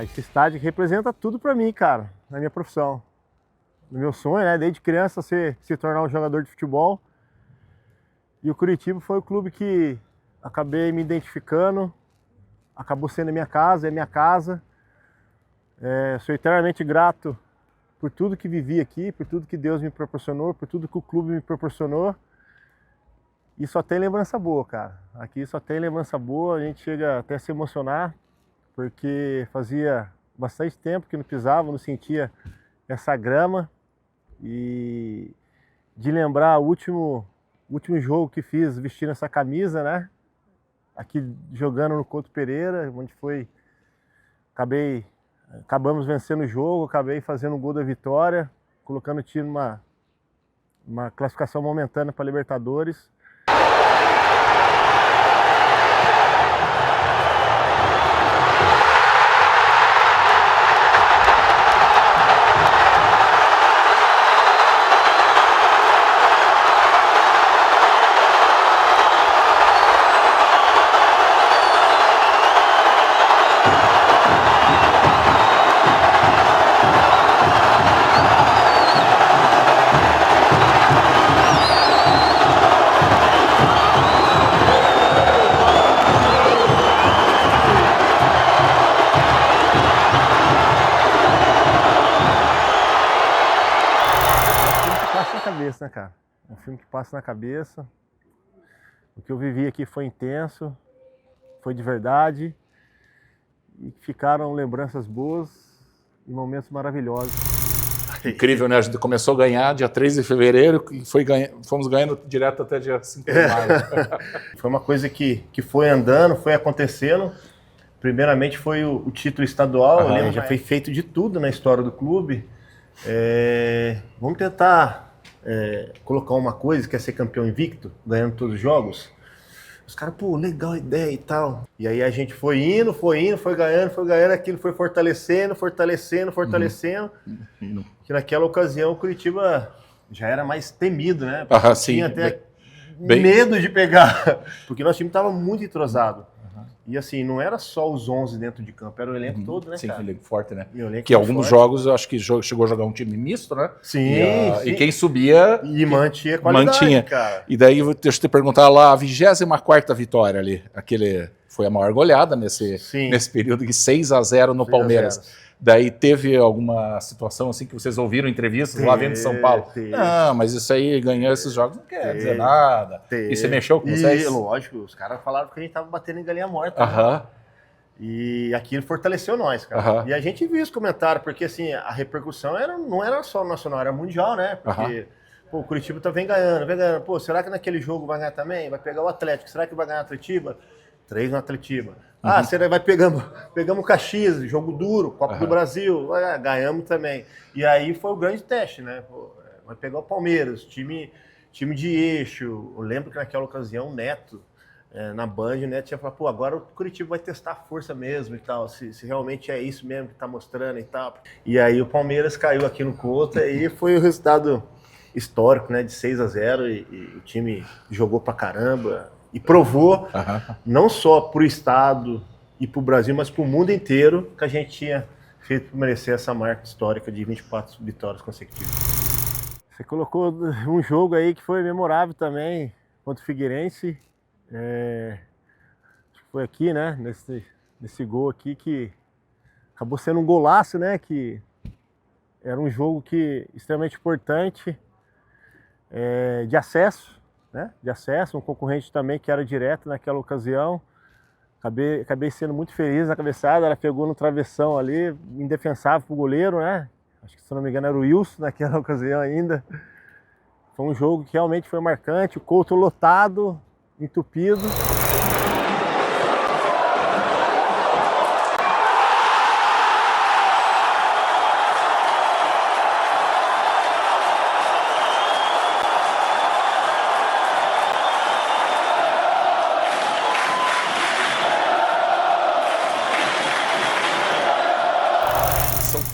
esse estádio representa tudo para mim, cara, na minha profissão. No meu sonho, né, desde criança, se tornar um jogador de futebol. E o Curitiba foi o clube que acabei me identificando, acabou sendo a minha casa, é minha casa. Sou eternamente grato por tudo que vivi aqui, por tudo que Deus me proporcionou, por tudo que o clube me proporcionou. E só tem lembrança boa, cara. Aqui só tem lembrança boa, a gente chega até a se emocionar, porque fazia bastante tempo que não pisava, não sentia essa grama. E de lembrar o último jogo que fiz vestindo essa camisa, né? Aqui jogando no Couto Pereira, onde acabamos vencendo o jogo, acabei fazendo o gol da vitória, colocando o time numa classificação momentânea para Libertadores. Né, cara? É um filme que passa na cabeça. O que eu vivi aqui foi intenso, foi de verdade, e ficaram lembranças boas e momentos maravilhosos. Incrível, né? A gente começou a ganhar dia 3 de fevereiro e fomos ganhando direto até dia 5 de maio. Foi uma coisa que foi andando, foi acontecendo. Primeiramente foi o título estadual, eu lembro, já foi feito de tudo na história do clube. Vamos tentar colocar uma coisa, que é ser campeão invicto, ganhando todos os jogos. Os caras, pô, legal a ideia e tal. E aí a gente foi indo, foi ganhando, aquilo foi fortalecendo. Que naquela ocasião o Curitiba já era mais temido, né? Tinha até medo de pegar, porque nosso time estava muito entrosado. E assim, não era só os 11 dentro de campo, era o elenco todo, né, sim, cara? Sim, elenco forte, né? Que alguns jogos, eu acho que chegou a jogar um time misto, né? Sim, e quem subia... E mantinha qualidade, cara. E daí, deixa eu te perguntar lá, a 24ª vitória ali, foi a maior goleada nesse período, de 6-0 no Palmeiras. Daí teve alguma situação assim que vocês ouviram entrevistas lá vendo de São Paulo? Não, mas isso aí, ganhar esses jogos não quer dizer nada. E você mexeu com vocês? Lógico, os caras falaram que a gente tava batendo em galinha morta. Né? E aquilo fortaleceu nós, cara. E a gente viu esse comentário, porque assim, a repercussão não era só nacional, era mundial, né? Porque pô, o Curitiba vem ganhando. Pô, será que naquele jogo vai ganhar também? Vai pegar o Atlético, será que vai ganhar o Atletiba? 3 no Atletiba. Você vai pegamos o Caxias, jogo duro, Copa do Brasil, ganhamos também. E aí foi o grande teste, né? Pô, vai pegar o Palmeiras, time de eixo. Eu lembro que naquela ocasião o Neto, na Band, o Neto tinha falado, pô, agora o Curitiba vai testar a força mesmo e tal, se realmente é isso mesmo que tá mostrando e tal. E aí o Palmeiras caiu aqui no Couto e foi o resultado histórico, né, de 6-0 e o time jogou pra caramba. E provou, não só para o Estado e para o Brasil, mas para o mundo inteiro, que a gente tinha feito para merecer essa marca histórica de 24 vitórias consecutivas. Você colocou um jogo aí que foi memorável também, contra o Figueirense. Foi aqui, né, nesse gol aqui, que acabou sendo um golaço, né, que era um jogo extremamente importante, de acesso. Né, de acesso, um concorrente também que era direto naquela ocasião. Acabei sendo muito feliz na cabeçada, ela pegou no travessão ali, indefensável pro goleiro, né? Acho que, se não me engano, era o Wilson naquela ocasião ainda. Foi um jogo que realmente foi marcante, o Couto lotado, entupido.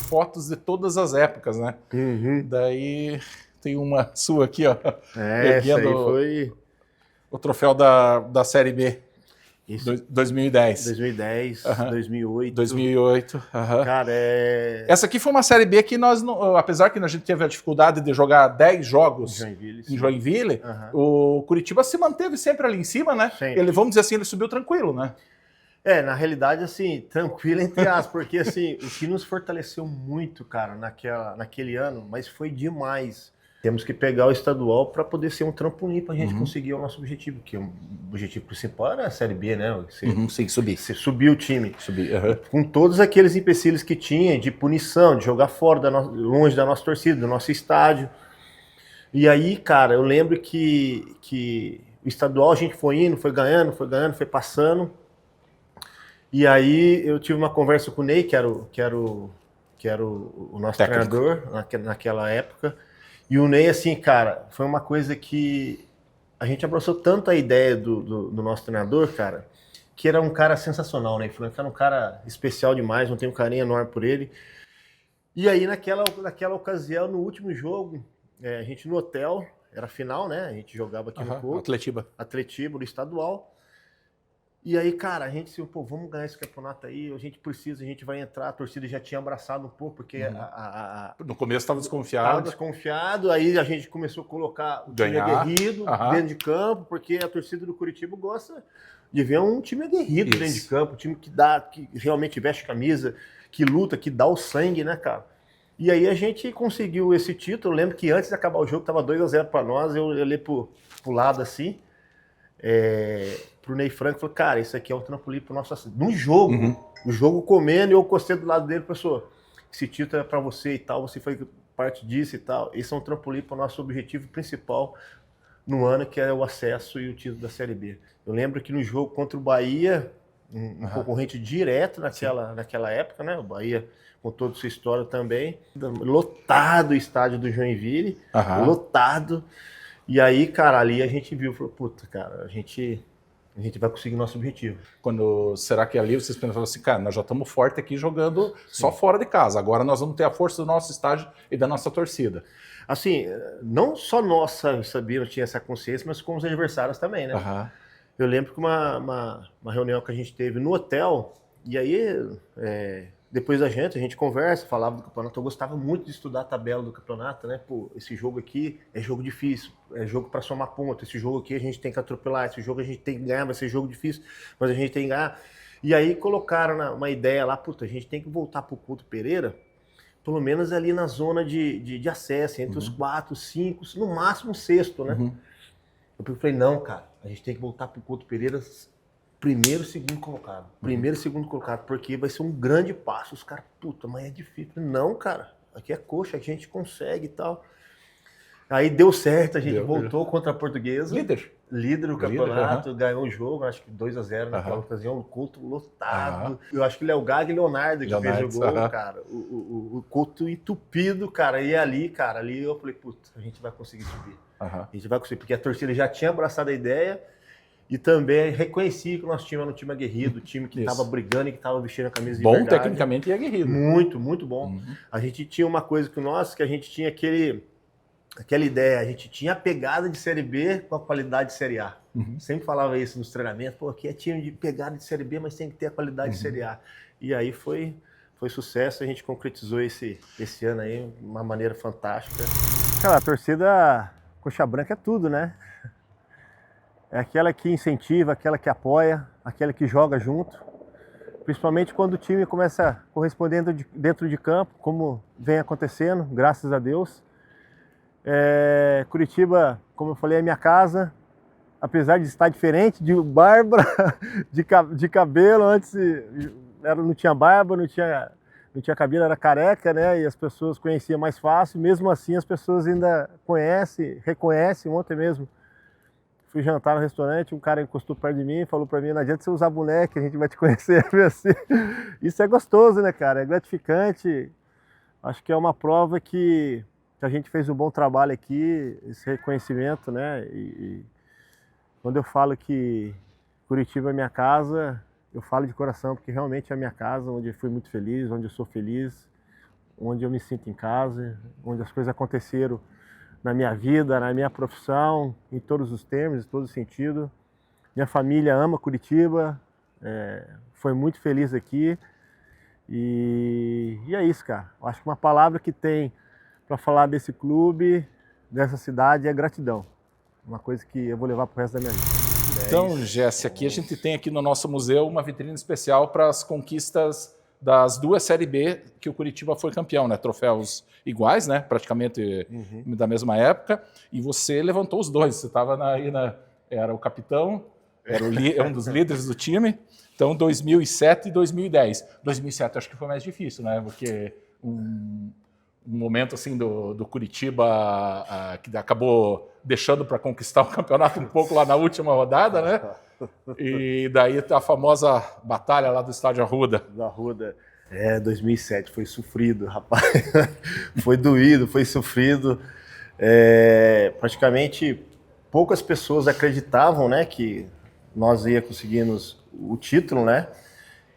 Fotos de todas as épocas, né? Daí tem uma sua aqui, ó. Essa aí foi o troféu da Série B. 2010. 2010, 2008. 2008. Cara, Essa aqui foi uma Série B que nós, apesar que a gente teve a dificuldade de jogar 10 jogos em Joinville, o Curitiba se manteve sempre ali em cima, né? Ele, vamos dizer assim, ele subiu tranquilo, né? Na realidade, assim, tranquilo entre aspas, porque assim, o que nos fortaleceu muito, cara, naquele ano, mas foi demais. Temos que pegar o estadual para poder ser um trampolim para a gente conseguir o nosso objetivo, que o objetivo principal era a Série B, né? Sim, subir. Você subir o time. Com todos aqueles empecilhos que tinha de punição, de jogar fora, longe da nossa torcida, do nosso estádio. E aí, cara, eu lembro que o estadual a gente foi indo, foi ganhando, foi passando. E aí eu tive uma conversa com o Ney, que era o nosso treinador naquela época. E o Ney, assim, cara, foi uma coisa que a gente abraçou tanto a ideia do nosso treinador, cara, que era um cara sensacional, né? Ele era um cara especial demais, não tenho um carinho enorme por ele. E aí, naquela ocasião, no último jogo, a gente no hotel, era final, né? A gente jogava aqui no Couto. Atletiba, no estadual. E aí, cara, a gente assim, pô, vamos ganhar esse campeonato aí, a gente vai entrar, a torcida já tinha abraçado um pouco, porque no começo estava desconfiado. Estava desconfiado, aí a gente começou a colocar o time aguerrido dentro de campo, porque a torcida do Curitiba gosta de ver um time aguerrido dentro de campo, um time que realmente veste camisa, que luta, que dá o sangue, né, cara? E aí a gente conseguiu esse título. Eu lembro que antes de acabar o jogo, tava 2-0 para nós, eu olhei pro lado assim, pro Ney Franco, falei, cara, isso aqui é um trampolim pro nosso acidente. No jogo, o jogo comendo, e eu costei do lado dele, pessoal, esse título é para você e tal, você foi parte disso e tal. Esse é um trampolim para o nosso objetivo principal no ano, que é o acesso e o título da Série B. Eu lembro que no jogo contra o Bahia, um concorrente direto naquela época, né? O Bahia, com toda a sua história também, lotado o estádio do Joinville, lotado. E aí, cara, ali a gente viu, falou, puta, cara, a gente vai conseguir nosso objetivo. Será que ali vocês pensaram assim, cara, nós já estamos forte aqui jogando só fora de casa, agora nós vamos ter a força do nosso estádio e da nossa torcida. Assim, não só nós sabíamos, tinha essa consciência, mas como os adversários também, né? Eu lembro que uma reunião que a gente teve no hotel, e aí depois a gente conversa, falava do campeonato. Eu gostava muito de estudar a tabela do campeonato, né? Pô, esse jogo aqui é jogo difícil, é jogo para somar ponto. Esse jogo aqui a gente tem que atropelar, esse jogo a gente tem que ganhar, vai ser jogo difícil, mas a gente tem que ganhar. E aí colocaram uma ideia lá, puta, a gente tem que voltar pro Couto Pereira, pelo menos ali na zona de acesso, entre os 4, 5, no máximo o 6º, né? Eu falei, não, cara, a gente tem que voltar pro Couto Pereira primeiro, segundo colocado. Primeiro, segundo colocado, porque vai ser um grande passo. Os caras, puta, mas é difícil. Não, cara, aqui é coxa, a gente consegue e tal. Aí deu certo, a gente voltou contra a Portuguesa. Líder do campeonato, ganhou o jogo, acho que 2-0 naquela ocasião, o Couto lotado. Eu acho que Léo Gago e Leonardo que fez o gol, cara. O Couto entupido, cara. E ali eu falei, puta, a gente vai conseguir subir. A gente vai conseguir, porque a torcida já tinha abraçado a ideia. E também reconheci que o nosso time era um time aguerrido, time que estava brigando e que estava vestindo a camisa de verdade. Bom tecnicamente e aguerrido. Muito, muito bom. A gente tinha uma coisa que a gente tinha aquela ideia, a gente tinha a pegada de Série B com a qualidade de Série A. Sempre falava isso nos treinamentos, pô, aqui é time de pegada de Série B, mas tem que ter a qualidade de Série A. E aí foi sucesso, a gente concretizou esse ano aí de uma maneira fantástica. Cara, a torcida Coxa Branca é tudo, né? É aquela que incentiva, aquela que apoia, aquela que joga junto. Principalmente quando o time começa correspondendo dentro de campo, como vem acontecendo, graças a Deus. Curitiba, como eu falei, é minha casa. Apesar de estar diferente de barba, de cabelo, antes não tinha barba, não tinha cabelo, era careca, né? E as pessoas conheciam mais fácil. Mesmo assim, as pessoas ainda reconhecem. Ontem mesmo fui jantar no restaurante, um cara encostou perto de mim e falou para mim, não adianta você usar boneco, a gente vai te conhecer. Assim. Isso é gostoso, né, cara? É gratificante. Acho que é uma prova que a gente fez um bom trabalho aqui, esse reconhecimento, né? E quando eu falo que Curitiba é minha casa, eu falo de coração, porque realmente é a minha casa, onde eu fui muito feliz, onde eu sou feliz, onde eu me sinto em casa, onde as coisas aconteceram na minha vida, na minha profissão, em todos os termos, em todo sentido. Minha família ama Curitiba, foi muito feliz aqui. E é isso, cara. Eu acho que uma palavra que tem para falar desse clube, dessa cidade, é gratidão. Uma coisa que eu vou levar pro resto da minha vida. Então, Jesse, aqui a gente tem aqui no nosso museu uma vitrine especial para as conquistas das 2 Série B que o Curitiba foi campeão, né? Troféus iguais, né? Praticamente da mesma época. E você levantou os 2. Você estava era o capitão, era um dos líderes do time. Então, 2007 e 2010. 2007 acho que foi mais difícil, né? Porque um momento assim do Curitiba que acabou deixando para conquistar o campeonato um pouco lá na última rodada, né? E daí a famosa batalha lá do Estádio Arruda. Do Arruda. 2007 foi sofrido, rapaz. Foi doído, foi sofrido. Praticamente poucas pessoas acreditavam, né, que nós ia conseguirmos o título, né?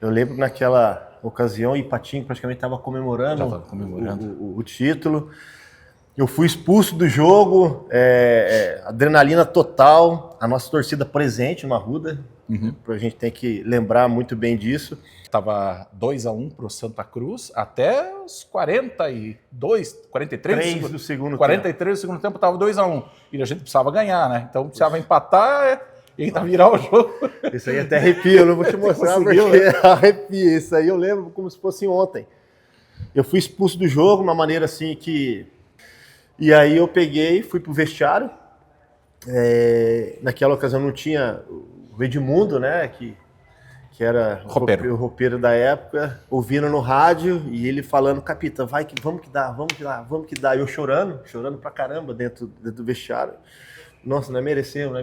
Eu lembro naquela ocasião, o Ipatinga praticamente estava comemorando o título. Eu fui expulso do jogo, adrenalina total, a nossa torcida presente no Arruda. A gente tem que lembrar muito bem disso. Estava 2-1 para o Santa Cruz até os 43 do segundo 43 do segundo tempo estava 2-1. E a gente precisava ganhar, né? Então precisava empatar e ainda virar o jogo. Isso aí até arrepia, eu não vou te mostrar porque arrepia. Isso aí eu lembro como se fosse ontem. Eu fui expulso do jogo, de uma maneira assim que... E aí eu peguei, fui pro vestiário. Naquela ocasião não tinha o Edmundo, né? Que era o roupeiro da época, ouvindo no rádio e ele falando, capitão, vamos que dá. E eu chorando pra caramba dentro do vestiário. Nossa, nós merecemos.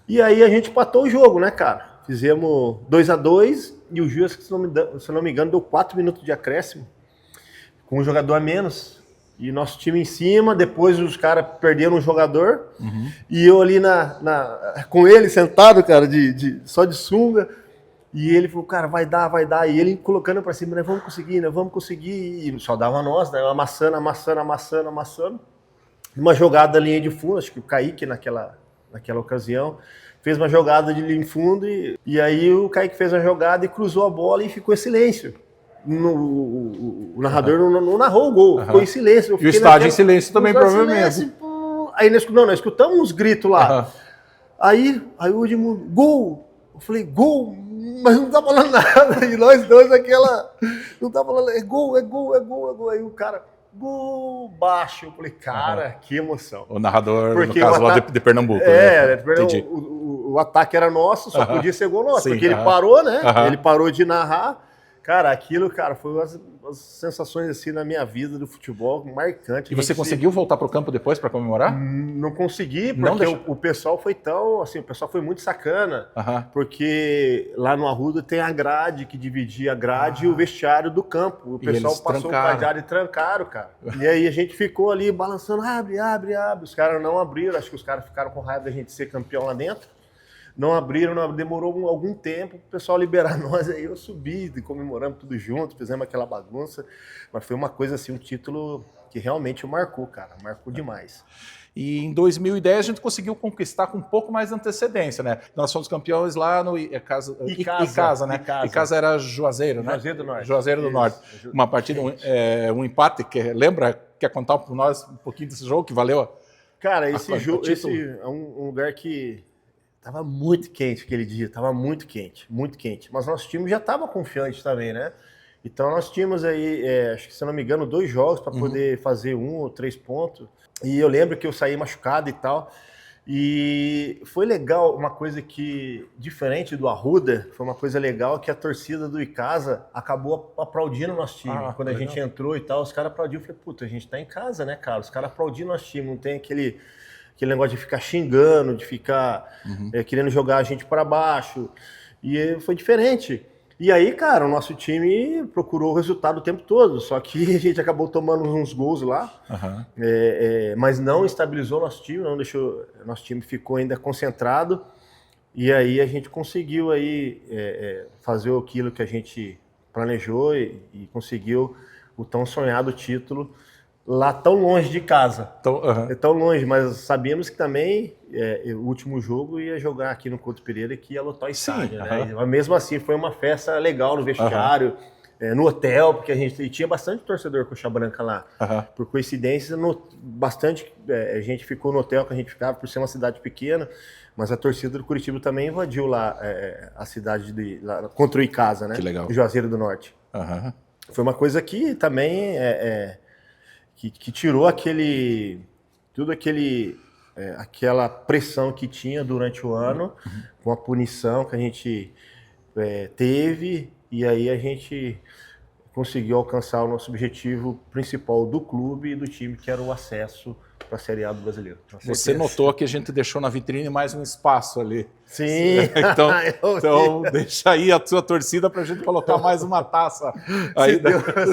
E aí a gente empatou o jogo, né, cara? Fizemos 2-2 e o juiz, se não me engano, deu 4 minutos de acréscimo, com um jogador a menos. E nosso time em cima, depois os caras perderam um jogador, e eu ali com ele sentado, cara, só de sunga, e ele falou, cara, vai dar, e ele colocando pra cima, nós vamos conseguir, e só dava nós, né, amassando. Uma jogada da linha de fundo, acho que o Kaique naquela ocasião, fez uma jogada de linha de fundo, e aí o Kaique fez a jogada e cruzou a bola e ficou em silêncio. O narrador não narrou o gol, ficou em silêncio. E o estádio em silêncio também, provavelmente. Aí nós escutamos uns gritos lá. Aí o Edmundo, gol! Eu falei, gol! Mas não tá falando nada. E nós dois não tá falando, é gol. Aí o cara, gol baixo. Eu falei, cara, que emoção. O narrador, porque no caso lá de Pernambuco. Né? O ataque era nosso, só podia ser gol nosso. Sim, porque ele parou, né? Ele parou de narrar. Cara, aquilo, foi umas sensações assim na minha vida do futebol, marcante. E você conseguiu voltar para o campo depois para comemorar? Não consegui, porque o pessoal foi o pessoal foi muito sacana, porque lá no Arruda tem a grade que dividia a grade e o vestiário do campo. O pessoal passou o cadeado e trancaram, cara. E aí a gente ficou ali balançando, abre. Os caras não abriram, acho que os caras ficaram com raiva da gente ser campeão lá dentro. Não abriram, demorou algum tempo para o pessoal liberar nós, aí eu subi, comemoramos tudo junto, fizemos aquela bagunça, mas foi uma coisa assim, um título que realmente marcou, cara, marcou demais. E em 2010 a gente conseguiu conquistar com um pouco mais de antecedência, né? Nós fomos campeões lá no Icasa, né? Icasa era Juazeiro, né? Juazeiro do Norte. Uma partida, um empate, quer contar para nós um pouquinho desse jogo que valeu? Cara, esse jogo é um lugar que tava muito quente aquele dia, muito quente. Mas nosso time já estava confiante também, né? Então nós tínhamos aí, acho que se não me engano, 2 jogos para poder fazer 1 ou 3 pontos. E eu lembro que eu saí machucado e tal. E foi legal, uma coisa que, diferente do Arruda, foi uma coisa legal que a torcida do Icasa acabou aplaudindo o nosso time. Quando a gente entrou e tal, os caras aplaudiram. Eu falei, puta, a gente tá em casa, né, cara? Os caras aplaudiram o nosso time, não tem aquele negócio de ficar xingando, de ficar querendo jogar a gente para baixo. E foi diferente. E aí, cara, o nosso time procurou o resultado o tempo todo, só que a gente acabou tomando uns gols lá, mas não estabilizou nosso time, não deixou, nosso time ficou ainda concentrado, e aí a gente conseguiu aí fazer aquilo que a gente planejou e conseguiu o tão sonhado título lá tão longe de casa. Então, É tão longe, mas sabíamos que também o último jogo ia jogar aqui no Couto Pereira, que ia lotar o estádio, né? Mas mesmo assim foi uma festa legal no vestiário, no hotel, porque a gente tinha bastante torcedor coxa branca lá. Por coincidência, bastante gente ficou no hotel que a gente ficava, por ser uma cidade pequena, mas a torcida do Curitiba também invadiu lá a cidade lá, contra o Icasa, né? Que legal. Juazeiro do Norte. Foi uma coisa que também que tirou aquela pressão que tinha durante o ano, com a punição que a gente teve, e aí a gente conseguiu alcançar o nosso objetivo principal do clube e do time, que era o acesso para a Série A do Brasileiro. Você notou que a gente deixou na vitrine mais um espaço ali. Sim. Então deixa aí a sua torcida para a gente colocar mais uma taça. Aí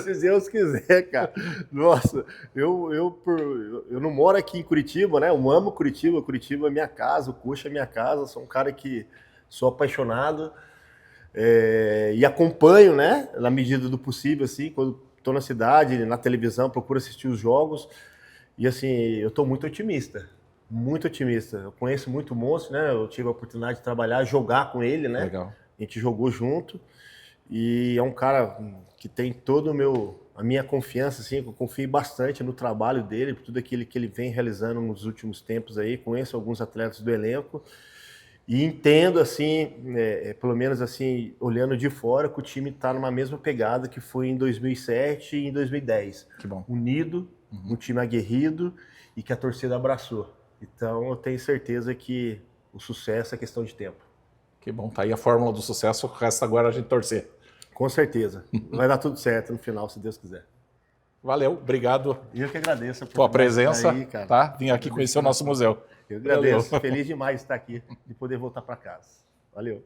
se Deus quiser, cara. Nossa, eu não moro aqui em Curitiba, né? Eu amo Curitiba. Curitiba é minha casa, o Coxa é minha casa. Sou um cara que sou apaixonado e acompanho, né? Na medida do possível, assim, quando estou na cidade, na televisão, procuro assistir os jogos. E assim, eu estou muito otimista. Muito otimista. Eu conheço muito o Monstro, né? Eu tive a oportunidade de trabalhar, jogar com ele, né? Legal. A gente jogou junto. E é um cara que tem todo a minha confiança, assim, eu confio bastante no trabalho dele, por tudo aquilo que ele vem realizando nos últimos tempos aí. Conheço alguns atletas do elenco e entendo, assim, pelo menos assim, olhando de fora, que o time está numa mesma pegada que foi em 2007 e em 2010. Que bom. Unido, um time aguerrido e que a torcida abraçou. Então eu tenho certeza que o sucesso é questão de tempo. Que bom, tá aí a fórmula do sucesso, resta agora a gente torcer. Com certeza. Vai dar tudo certo no final, se Deus quiser. Valeu, obrigado. Eu que agradeço a presença, aí, cara. Tá? Vim aqui conhecer o nosso museu. Eu agradeço. Valeu. Feliz demais de estar aqui, de poder voltar para casa. Valeu.